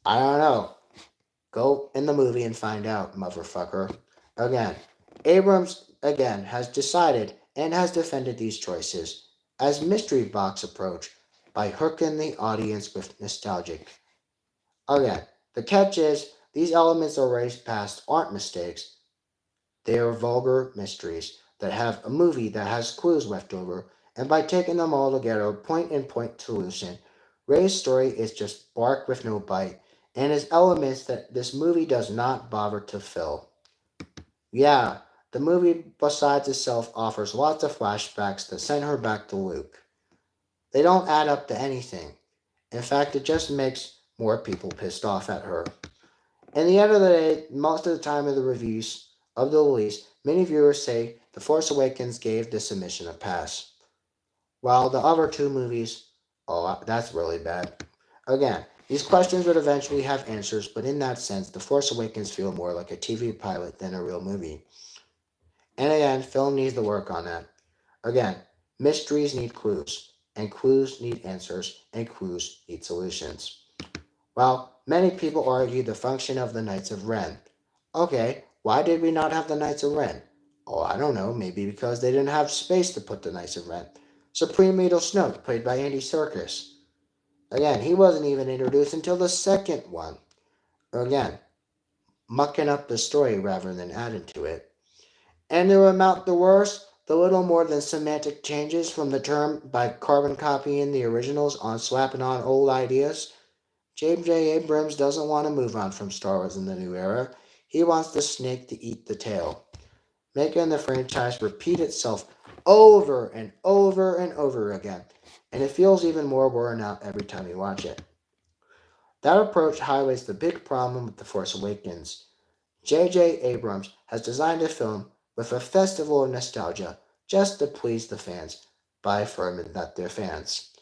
I don't know. Go in the movie and find out, motherfucker. Again, Abrams again has decided and has defended these choices as mystery box approach by hooking the audience with nostalgic. Again, the catch is these elements erased past aren't mistakes. They are vulgar mysteries that have a movie that has clues left over, and by taking them all together, point and point solution, Ray's story is just bark with no bite, and is elements that this movie does not bother to fill. Yeah, the movie besides itself offers lots of flashbacks that send her back to Luke. They don't add up to anything. In fact, it just makes more people pissed off at her. In the end of the day, most of the time of the reviews of the release, many viewers say The Force Awakens gave this submission a pass. While the other two movies, oh, that's really bad. Again, these questions would eventually have answers, but in that sense, The Force Awakens feel more like a TV pilot than a real movie. And again, film needs to work on that. Again, mysteries need clues, and clues need answers, and clues need solutions. Well, many people argue the function of the Knights of Ren. Okay, why did we not have the Knights of Ren? Oh, I don't know, maybe because they didn't have space to put the Knights of Ren. Supreme Leader Snoke, played by Andy Serkis. Again, he wasn't even introduced until the second one. Again, mucking up the story rather than adding to it. And to amount the worst, the little more than semantic changes from the term by carbon copying the originals on slapping on old ideas. J.J. Abrams doesn't want to move on from Star Wars in the new era. He wants the snake to eat the tail, making the franchise repeat itself over and over and over again, and it feels even more worn out every time you watch it. That approach highlights the big problem with The Force Awakens. J.J. Abrams has designed a film with a festival of nostalgia just to please the fans by affirming that they're fans.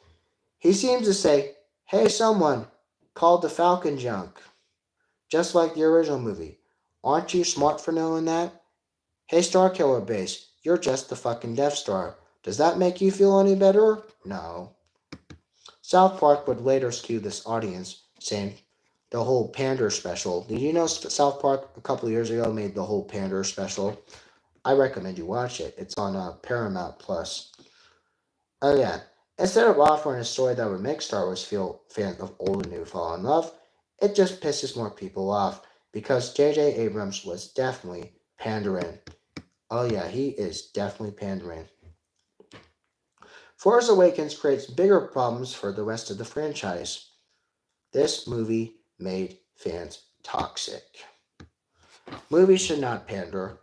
He seems to say, hey, someone called the Falcon junk, just like the original movie. Aren't you smart for knowing that? Hey, Starkiller Base, you're just the fucking Death Star. Does that make you feel any better? No. South Park would later skew this audience, saying the whole Pander special. Did you know South Park a couple of years ago made the whole Pander special? I recommend you watch it. It's on Paramount Plus. Again, instead of offering a story that would make Star Wars feel fans of old and new fall in love, it just pisses more people off because J.J. Abrams was definitely pandering. Oh yeah, he is definitely pandering. Force Awakens creates bigger problems for the rest of the franchise. This movie made fans toxic. Movies should not pander.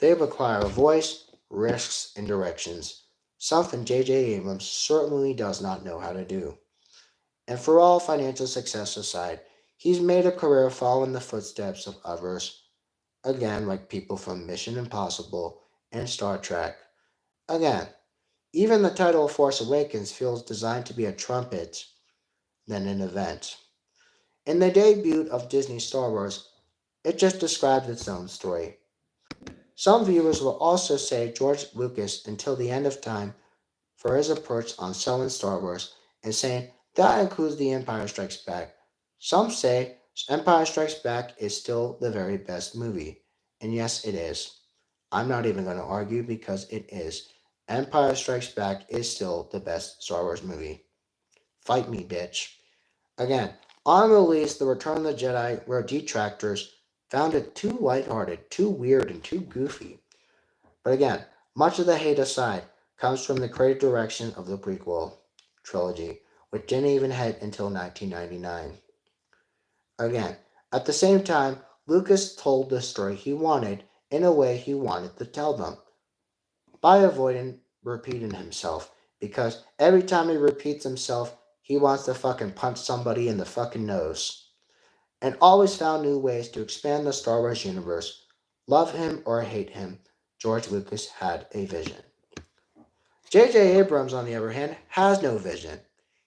They require a voice, risks, and directions, something J.J. Abrams certainly does not know how to do. And for all financial success aside, he's made a career following the footsteps of others, again, like people from Mission Impossible and Star Trek. Again, even the title of Force Awakens feels designed to be a trumpet than an event. In the debut of Disney Star Wars, it just describes its own story. Some viewers will also say George Lucas until the end of time for his approach on selling Star Wars and saying that includes The Empire Strikes Back. Some say Empire Strikes Back is still the very best movie. And yes, it is. I'm not even going to argue because it is. Empire Strikes Back is still the best Star Wars movie. Fight me, bitch. Again, on release, The Return of the Jedi, where detractors found it too lighthearted, too weird, and too goofy. But again, much of the hate aside comes from the creative direction of the prequel trilogy, which didn't even hit until 1999. Again, at the same time, Lucas told the story he wanted in a way he wanted to tell them by avoiding repeating himself. Because every time he repeats himself, he wants to fucking punch somebody in the fucking nose. And always found new ways to expand the Star Wars universe. Love him or hate him, George Lucas had a vision. J.J. Abrams, on the other hand, has no vision.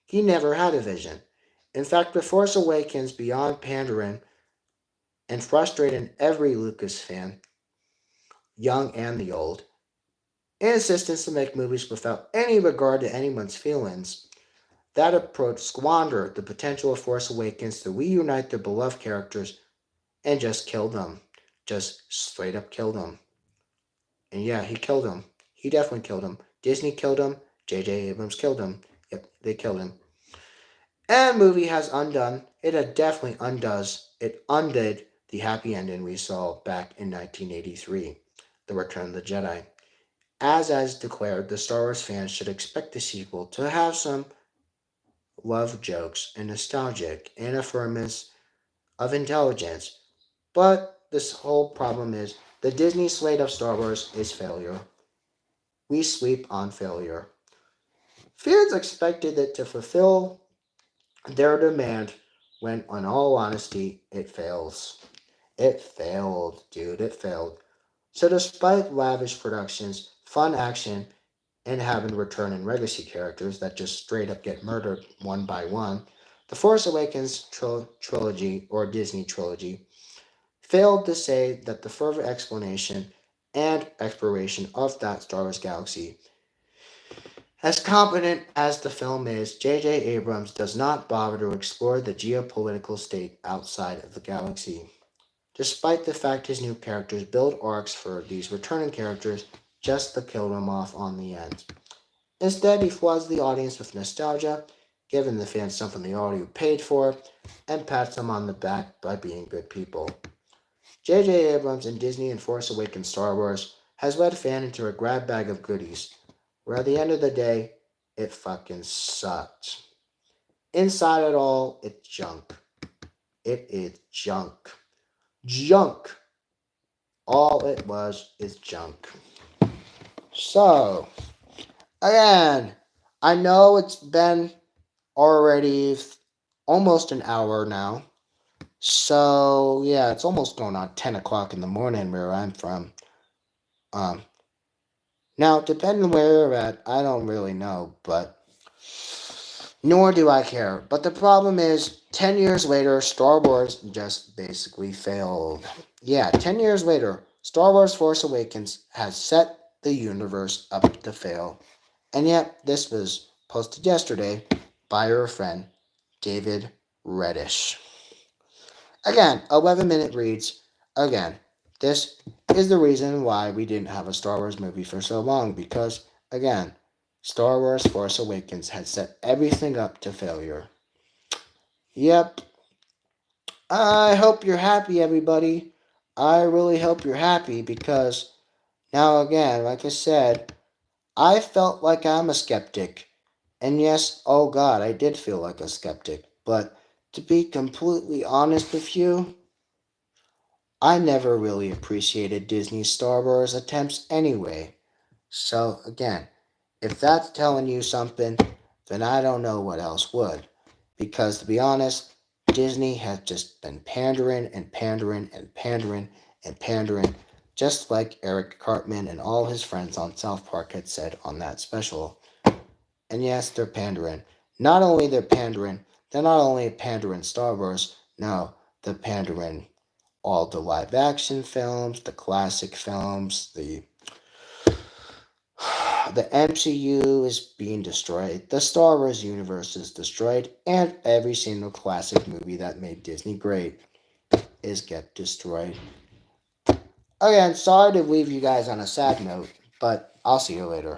He never had a vision. In fact, The Force Awakens, beyond pandering and frustrating every Lucas fan, young and the old, and insistence to make movies without any regard to anyone's feelings, that approach squandered the potential of Force Awakens to reunite their beloved characters and just killed them. Just straight up killed them. And yeah, he killed him. He definitely killed him. Disney killed him. J.J. Abrams killed him. Yep, they killed him. And the movie has undone. It had definitely undoes. It undid the happy ending we saw back in 1983, The Return of the Jedi. As declared, the Star Wars fans should expect the sequel to have some love jokes and nostalgic and affirmance of intelligence. But this whole problem is the Disney slate of Star Wars is failure. We sweep on failure. Fans expected it to fulfill their demand when, in all honesty, it fails. It failed, dude. It failed. So, despite lavish productions, fun action, and having returning legacy characters that just straight up get murdered one by one, the Force Awakens trilogy, or Disney trilogy, failed to say that the further explanation and exploration of that Star Wars galaxy. As competent as the film is, J.J. Abrams does not bother to explore the geopolitical state outside of the galaxy. Despite the fact his new characters build arcs for these returning characters just to kill them off on the end. Instead, he floods the audience with nostalgia, giving the fans something they already paid for, and pats them on the back by being good people. J.J. Abrams and Disney and Force Awakens Star Wars has led fans into a grab bag of goodies, where at the end of the day, it fucking sucked. Inside it all, it's junk. It is junk. Junk. All it was is junk. So, again, I know it's been already almost an hour now. So, yeah, it's almost going on 10 o'clock in the morning where I'm from. Um, Now, depending on where you're at, I don't really know, but nor do I care. But the problem is, 10 years later, Star Wars just basically failed. Yeah, 10 years later, Star Wars Force Awakens has set the universe up to fail. And yet, this was posted yesterday by your friend, David Reddish. Again, 11-minute reads. Again, this is the reason why we didn't have a Star Wars movie for so long, because, again, Star Wars Force Awakens had set everything up to failure. Yep. I hope you're happy, everybody. I really hope you're happy because now, again, like I said, I felt like I'm a skeptic. And yes, oh God, I did feel like a skeptic. But to be completely honest with you, I never really appreciated Disney's Star Wars attempts anyway. So, again, if that's telling you something, then I don't know what else would. Because to be honest, Disney has just been pandering and pandering and pandering and pandering, just like Eric Cartman and all his friends on South Park had said on that special. And yes, they're pandering. They're not only pandering Star Wars, no, they're pandering all the live action films, the classic films, the MCU is being destroyed, the Star Wars universe is destroyed, and every single classic movie that made Disney great is get destroyed. Again, sorry to leave you guys on a sad note, but I'll see you later.